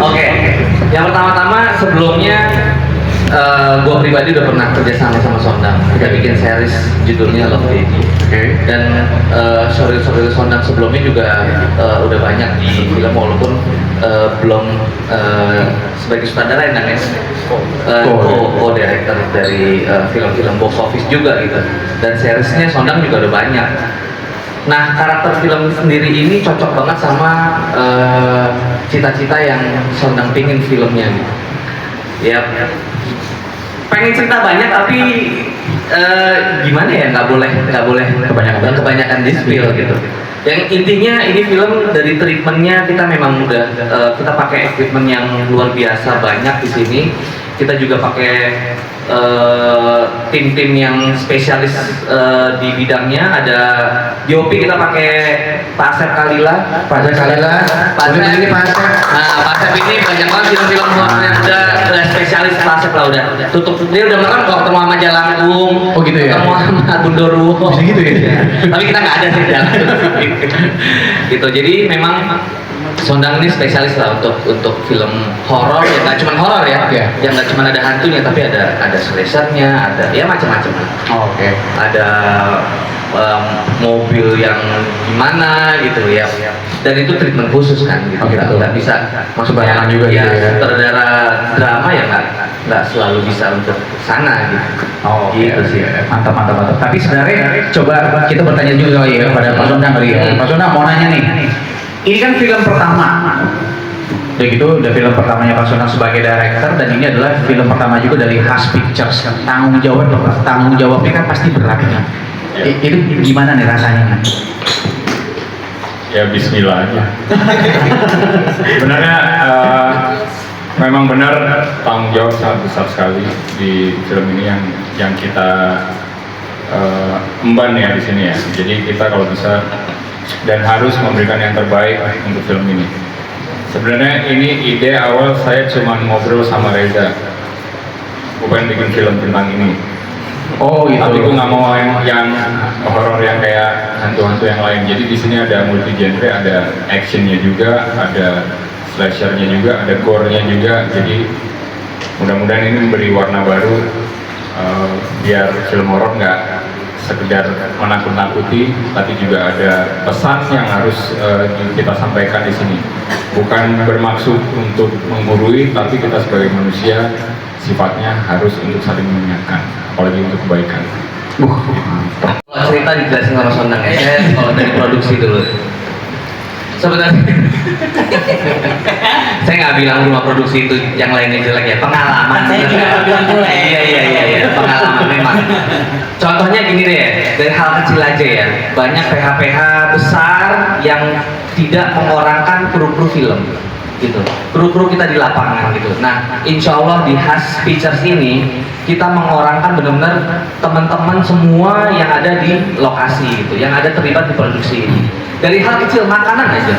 Oke, yang pertama-tama sebelumnya gue pribadi udah pernah kerjasama sama Sondang. Kita bikin series judulnya Love Daddy. Dan story-story Sondang sebelumnya juga udah banyak di film walaupun belum sebagai sutradara yang namanya co-director dari film-film box office juga gitu. Dan seriesnya Sondang juga udah banyak. Nah, karakter film sendiri ini cocok banget sama cita-cita yang Sondang pingin filmnya gitu. Ya, pengen cerita banyak tapi gimana ya, nggak boleh kebanyakan di spill gitu. Yang intinya ini film dari treatmentnya kita memang udah kita pakai equipment yang luar biasa banyak di sini. Kita juga pakai tim-tim yang spesialis di bidangnya. Ada DOP kita pakai Pak Asep Kalila. Pak Asep ini Pak Asep. Nah, Pak Asep ini banyak banget film-film yang udah spesialis. Pak Asep lah udah tutup, dia udah merekam kalau ketemu sama Jalangkung, oh gitu ya, ketemu sama Gundurwo. Bisa gitu ya. Tapi kita nggak ada sih gitu. Jadi memang Sondang ini spesialis lah untuk film horor, ya nggak cuma horor ya, yang nggak cuma ada hantunya tapi ada slashernya, ada ya macam-macam. Oke. Ada mobil yang gimana gitu ya, dan itu treatment khusus kan gitu. Nggak bisa masuk barangan juga ya, gitu ya. Sutradara drama ya nggak selalu bisa untuk sana gitu. Oh gitu sih. Mantap. Tapi sebenarnya coba kita bertanya juga ya kepada Pak Sondang kali ya. Pak Sondang mau nanya nih, ini kan film pertama. Udah gitu, udah film pertamanya Pak Sondang sebagai director, dan ini adalah film pertama juga dari Has Pictures. Tanggung jawabnya kan pasti berat kan? Itu gimana nih rasanya? Ya Bismillah aja. Sebenarnya memang benar tanggung jawab sangat besar sekali di film ini yang kita emban ya di sini ya. Jadi kita kalau bisa dan harus memberikan yang terbaik untuk film ini. Sebenarnya ini ide awal saya cuma ngobrol sama Reza, bukan bikin film tentang ini. Oh gitu. Tapi gue nggak mau yang horor yang kayak hantu-hantu yang lain. Jadi di sini ada multi genre, ada actionnya juga, ada slashernya juga, ada gore-nya juga. Jadi mudah-mudahan ini memberi warna baru biar film horor nggak sekedar menakut-nakuti, tapi juga ada pesan yang harus kita sampaikan di sini. Bukan bermaksud untuk menggurui, tapi kita sebagai manusia sifatnya harus untuk saling mengingatkan, apalagi untuk kebaikan. Kalau cerita dijelasin sama Sondang ya, saya kalau dari produksi dulu. Sebenarnya saya nggak bilang rumah produksi itu yang lainnya jelek ya, pengalaman. Saya juga bilang jelek. Iya, pengalaman memang. Contohnya gini deh, dari hal kecil aja ya, banyak PH-PH besar yang tidak mengorangkan kru-kru film gitu, kru-kru kita di lapangan gitu. Nah, insya Allah di Has Pictures ini kita mengorangkan benar-benar teman-teman semua yang ada di lokasi gitu, yang ada terlibat di produksi ini. Dari hal kecil, makanan aja,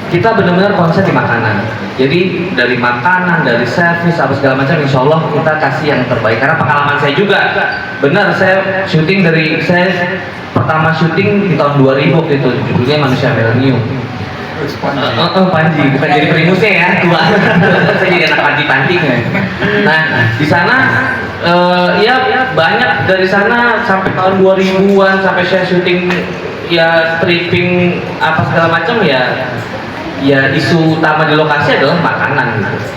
kita benar-benar konsen di makanan. Jadi dari makanan, dari servis, apa segala macam, insya Allah kita kasih yang terbaik. Karena pengalaman saya juga, benar saya syuting saya pertama syuting di tahun 2000 waktu itu, judulnya Manusia Milenium. Panji, bukan jadi primusnya ya, tua. Saya jadi anak panti-panting ya. Nah, di sana ya banyak dari sana sampai tahun 2000-an sampai saya syuting ya stripping apa segala macam ya isu utama di lokasi adalah makanan gitu.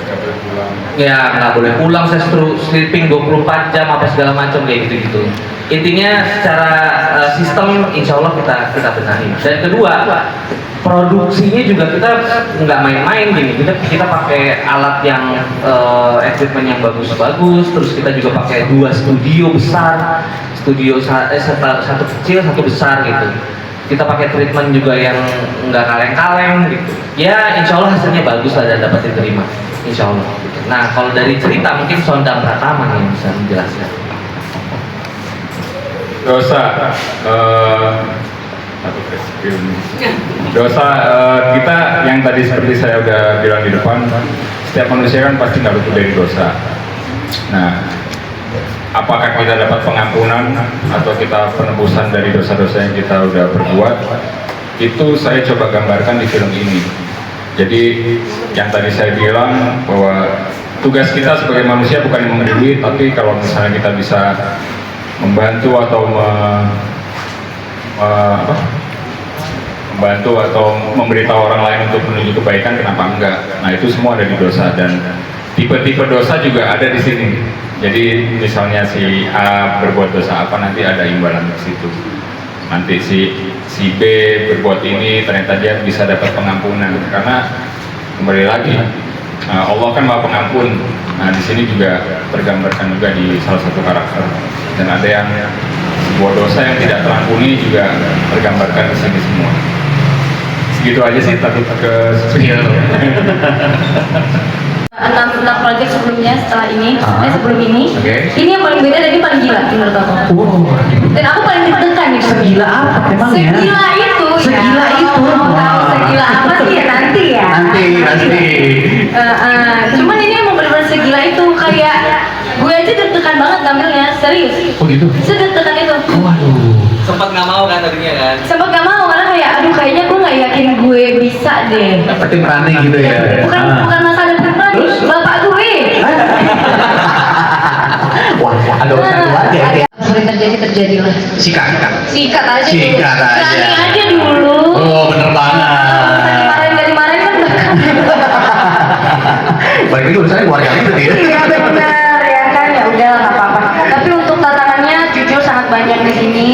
Ya nggak boleh pulang, saya stripping 24 jam apa segala macam kayak gitu. Intinya secara sistem insya Allah kita benahi. Dan kedua, produksinya juga kita nggak main-main gini, kita pakai alat yang equipment yang bagus-bagus, terus kita juga pakai 2 studio besar, satu kecil satu besar gitu. Kita pakai treatment juga yang nggak kaleng-kaleng gitu. Ya insya Allah hasilnya bagus lah dan dapat diterima, insya Allah gitu. Nah kalau dari cerita mungkin Sondang Pratama yang bisa menjelaskan. Dosa kita yang tadi seperti saya udah bilang di depan, setiap manusia kan pasti nggak luput dari dosa. Nah, apakah kita dapat pengampunan atau kita penebusan dari dosa-dosa yang kita udah perbuat, itu saya coba gambarkan di film ini. Jadi yang tadi saya bilang bahwa tugas kita sebagai manusia bukan memberi duit, tapi kalau misalnya kita bisa membantu atau membantu atau memberitahu orang lain untuk menuju kebaikan, kenapa enggak? Nah itu semua ada di dosa, dan tipe-tipe dosa juga ada di sini. Jadi misalnya si A berbuat dosa apa, nanti ada imbalan di situ. Nanti si B berbuat ini, ternyata dia bisa dapat pengampunan, karena kembali lagi Allah kan Maha Pengampun. Nah di sini juga tergambarkan juga di salah satu karakter, dan ada yang sebuah dosa yang tidak terampuni juga tergambarkan di sini semua. Segitu aja sih, takut ke enam project sebelumnya setelah ini, sebelum ini, Oke. ini yang paling beda dan ini paling gila menurut aku. Dan aku paling deg-degan nih. Segila apa emangnya? Segila itu. Segila ya. itu. Mau tahu segila apa sih ya nanti ya. Nanti pasti. Cuman ini emang benar-benar segila itu, kayak gue aja deg-degan banget ngambilnya, serius. Oh gitu. Sedeg-degan itu. Waduh. Sempat nggak mau kan tadinya kan? Sempat gak mau karena kayak aduh kayaknya gue nggak yakin gue bisa deh. Tim running gitu ya. Bukan masalah pribadi, bapak gue. Wah, ada urusan keluarga. Boleh terjadilah. Sikat. Sikat aja dulu. Sikat aja. Berani aja dulu. Oh, bener banget. Gak dimarahin kan Balik lagi urusannya keluarga itu dia. iya benar ya kan, ya udah nggak apa-apa. Tapi untuk tantangannya jujur sangat banyak di sini,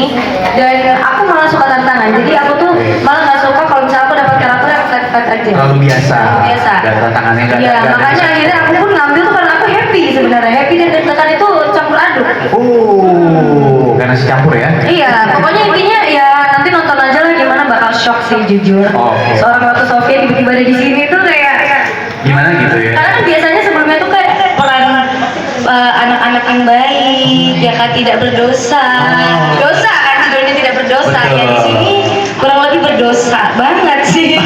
dan aku malah suka tantangan. Jadi aku tuh malah nggak suka kalau misalnya aku dapat karakter yang flat aja. Terlalu biasa. Biasa. Dan tantangannya nggak Iya, ada. makanya akhirnya aku pun ngambil tuh karena aku happy sebenarnya. Happy dan deg-degan itu campur aduk. Karena si campur ya. Iya, pokoknya intinya ya nanti nonton aja lah, gimana bakal shock sih jujur. Oke. Seorang Ratu Sofia tiba-tiba ada di sini tuh kayak Gimana gitu ya? karena kan biasanya sebelumnya tuh kayak peran anak-anak yang baik, ya kan, tidak berdosa. Dosa kan judulnya tidak berdosa. Betul. Ya di sini kurang lebih berdosa banget sih.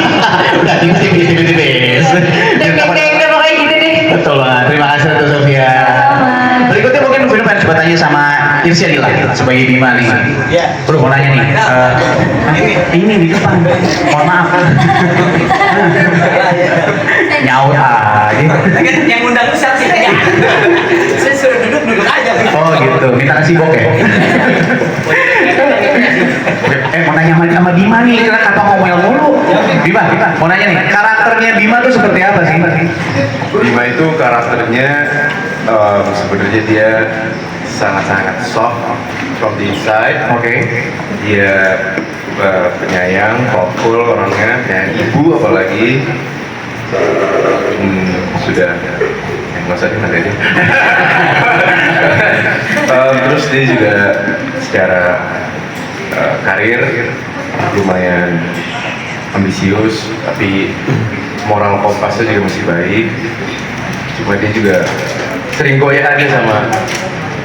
Udah tipis. Deg-deg udah pokoknya gitu deh. Betul banget. Terima kasih Ratu Sofia. Berikutnya mungkin Vino pengen coba tanya sama Irsya Dila sebagai Bima nih. Iya. Bro mau nanya nih. Ini di depan. Mohon maaf. Nyaut aja. Yang undang tuh siapa sih? Saya suruh duduk aja. Oh gitu. Minta nasi bok ya. Mau nanya sama Bima nih, karena kata ngomel mulu. Bima, mau nanya nih, karakternya Bima tuh seperti apa sih? Bima itu karakternya sebenarnya dia sangat-sangat soft from the inside. Oke. Dia penyayang, thoughtful orangnya, dan ibu apalagi sudah masa ini ada dia. Terus dia juga secara karir lumayan ambisius, tapi moral kompasnya juga masih baik. Cuma dia juga sering goyah aja sama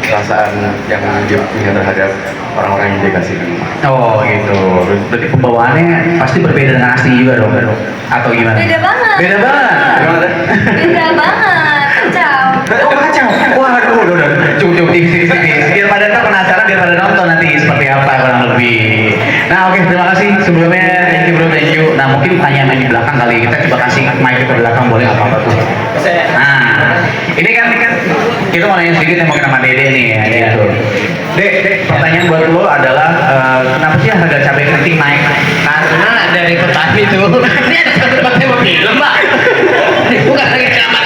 perasaan yang dia punya terhadap orang-orang yang dia kasihi. Oh gitu. Berarti pembawaannya pasti berbeda dengan asli juga dong, atau gimana? Beda banget. Beda banget. Beda banget. Kacau. Oh kacau. Waduh, udah. Cukup tipis. Biar pada penasaran, biar pada nonton nanti seperti apa kurang lebih. Nah oke, terima kasih sebelumnya. Thank you bro, thank you. Nah mungkin pertanyaan di belakang kali kita coba kasih mic ke belakang, boleh apa tuh? Nah, ini kan kita mau nanya sedikit yang mungkin sama Dede nih ya. Gitu. Dek, pertanyaan buat lo adalah kenapa sih harga cabai keriting naik? Karena dari petani itu ini ada satu pakai mobil mbak, bukan lagi keramat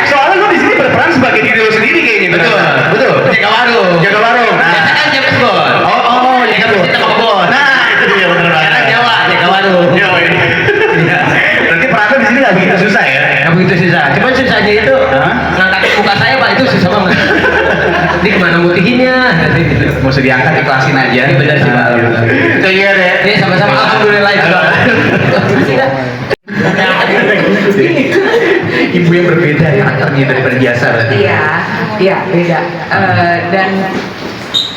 Soalnya lo di sini berperan sebagai diri lo sendiri kayaknya. Betul. jaga warung. Jaga warung. Biasa kan jaga kebun. Oh, jaga kebun. Kita ke kebun. Nah, itu dia bener banget. Karena Jawa jaga warung. Iya, iya. Berarti perannya di sini nggak begitu susah ya? Nggak begitu susah. Cuman susahnya itu ngangkat muka saya pak, itu susah banget. Ini kemana mutihinnya? Mau usah diangkat, ikhlasin aja. Ini benar sih, Pak. Itu iya deh. Ini sama-sama alhamdulillah itu pak. Ibu yang berbeda ya karakternya daripada biasa berarti. Iya beda. Dan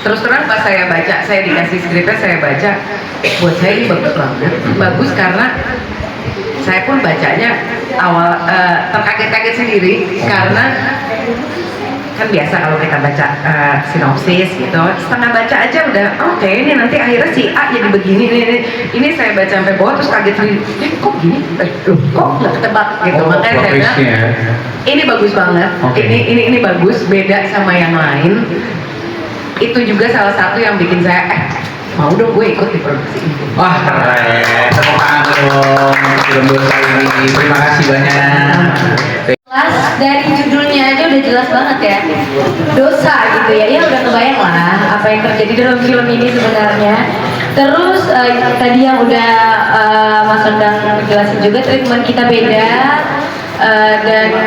terus terang pas saya baca, saya dikasih skripnya, saya baca, buat saya ini bagus banget. Bagus karena saya pun bacanya awal terkaget-kaget sendiri karena kan biasa kalau kita baca sinopsis gitu, setengah baca aja udah oke, ini nanti akhirnya si A jadi begini, ini saya baca sampai bawah terus kaget sendiri, kok gini, kok nggak ketebak gitu. Oh, Makanya saya bilang twistnya ya. ini bagus banget, Oke. ini bagus, beda sama yang lain. Itu juga salah satu yang bikin saya mau dong gue ikut di produksi ini. Wah, keren. Tepuk tangan dong film dosa ini. Terima kasih banyak. Jelas dari judulnya aja udah jelas banget ya, dosa gitu ya. Ya udah kebayang lah apa yang terjadi dalam film ini sebenarnya. Terus tadi yang udah Mas Endang jelasin juga treatment kita beda. Dan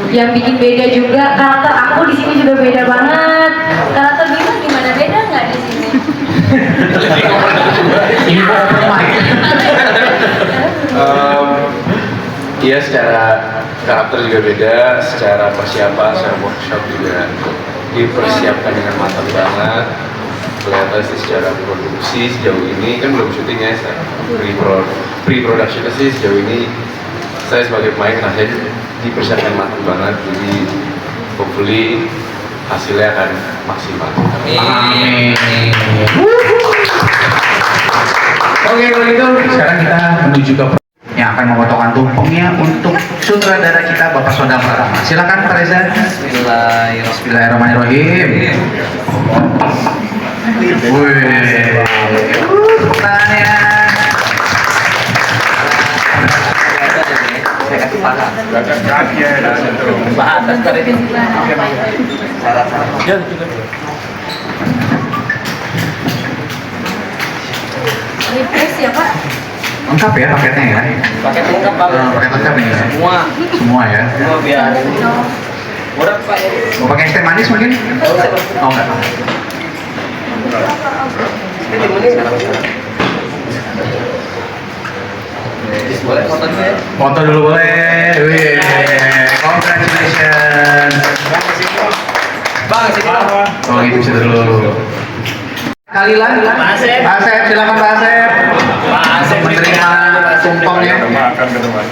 yang bikin beda juga karakter aku di sini juga beda banget. Karakter Bima gimana, beda nggak di sini? Ini mau open mic. Iya, secara karakter juga beda, secara persiapan, secara workshop juga dipersiapkan dengan matang banget. Kelihatan sih secara produksi sejauh ini kan belum syuting ya, pre-production sih sejauh ini saya sebagai pemain rasanya dipersiapkan matang banget, jadi hopefully hasilnya akan maksimal. Amin. Oke, kalau gitu sekarang kita menuju ke yang akan memotongkan tumpengnya untuk sutradara kita Bapak Sondang Pratama. Silakan Pak Reza. Bismillahirrahmanirrahim. Wih, tepuk tangannya. Saya kasih paham. Refresh ya Pak. Lengkap ya paketnya ya. Paket lengkap Pak. Paket lengkap ini ya. Semua ya. Semua biar murah Pak. Mau pakai es teh manis mungkin? Oh enggak. Boleh foto dulu ya. Foto dulu boleh. Wih, congratulations. Bang, sini Bang. Oh gitu bisa dulu. Kalilan, Pak Asep, silakan Pak Asep. Menerima tumpengnya. Makan ke depan.